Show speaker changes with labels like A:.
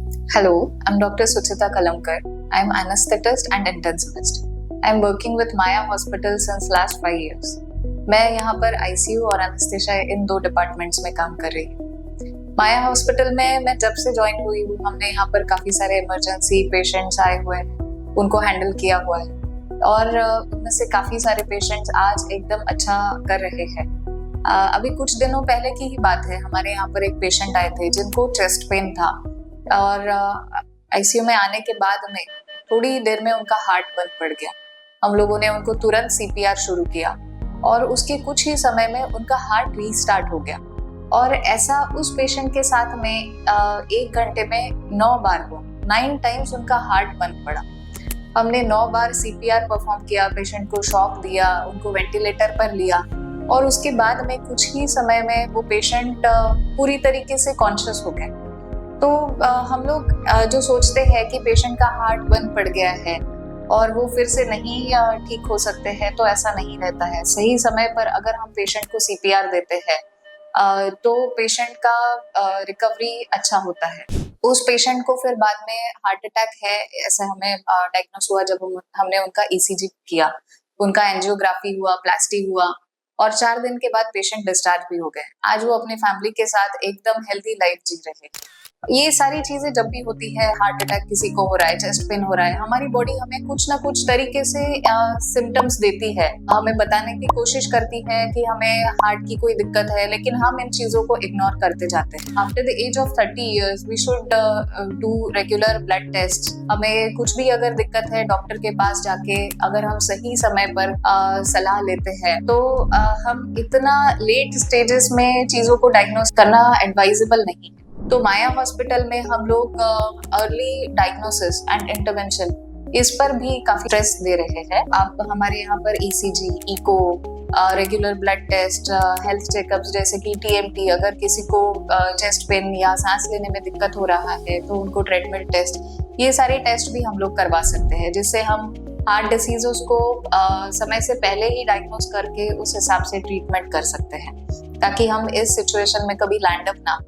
A: Hello, I'm Dr. Suchita Kalamkar. I'm anesthetist and intensivist. I'm working with Maya Hospital since last 5 years. मैं यहाँ पर ICU और anaesthesia इन दो departments में काम कर रही हूँ। माया हॉस्पिटल में मैं जब से ज्वाइन हुई हूँ, हमने यहाँ पर काफी सारे इमरजेंसी पेशेंट्स आए हुए हैं, उनको हैंडल किया हुआ है और उनमें से काफी सारे पेशेंट्स आज एकदम अच्छा कर रहे हैं। अभी कुछ दिनों पहले की ही बात है, हमारे यहाँ पर एक पेशेंट आए थे जिनको चेस्ट पेन था और आईसीयू में आने के बाद में थोड़ी देर में उनका हार्ट बंद पड़ गया। हम लोगों ने उनको तुरंत सीपीआर शुरू किया और उसके कुछ ही समय में उनका हार्ट रीस्टार्ट हो गया। और ऐसा उस पेशेंट के साथ में 1 घंटे में 9 बार हुआ। 9 टाइम्स उनका हार्ट बंद पड़ा। हमने 9 बार सीपीआर परफॉर्म किया, पेशेंट को शॉक दिया, उनको वेंटिलेटर पर लिया और उसके बाद में कुछ ही समय में वो पेशेंट पूरी तरीके से कॉन्शियस हो गए। तो हम लोग जो सोचते हैं कि पेशेंट का हार्ट बंद पड़ गया है और वो फिर से नहीं ठीक हो सकते हैं, तो ऐसा नहीं रहता है। सही समय पर अगर हम पेशेंट को सीपीआर देते हैं तो पेशेंट का रिकवरी अच्छा होता है। उस पेशेंट को फिर बाद में हार्ट अटैक है ऐसे हमें डायग्नोस हुआ जब हमने उनका ईसीजी किया, उनका एंजियोग्राफी हुआ, प्लास्टी हुआ और 4 दिन के बाद पेशेंट डिस्चार्ज भी हो गए। आज वो अपने फैमिली के साथ एकदम हेल्दी लाइफ जी रहे हैं। ये सारी चीजें जब भी होती है, हार्ट अटैक किसी को हो रहा है, चेस्ट पेन हो रहा है, हमारी बॉडी हमें कुछ ना कुछ तरीके से सिम्टम्स देती है, हमें बताने की कोशिश करती है कि हमें हार्ट की कोई दिक्कत है, लेकिन हम इन चीजों को इग्नोर करते जाते हैं। After the age of 30 years we should do regular blood test. हमें कुछ भी अगर दिक्कत है, डॉक्टर के पास जाके अगर हम सही समय पर सलाह लेते हैं तो हम इतना लेट स्टेजेस में चीजों को डायग्नोस करना एडवाइजेबल नहीं है। तो माया हॉस्पिटल में हम लोग अर्ली डायग्नोसिस एंड इंटरवेंशन इस पर भी काफी स्ट्रेस दे रहे हैं। आप हमारे यहाँ पर ECG, echo, regular blood test, health checkups जैसे कि टीएमटी, अगर किसी को चेस्ट पेन या सांस लेने में दिक्कत हो रहा है तो उनको ट्रेडमिल टेस्ट, ये सारे टेस्ट भी हम लोग करवा सकते हैं, जिससे हम हार्ट डिसीजों को समय से पहले ही डायग्नोस करके उस हिसाब से ट्रीटमेंट कर सकते हैं, ताकि हम इस सिचुएशन में कभी लैंड अप ना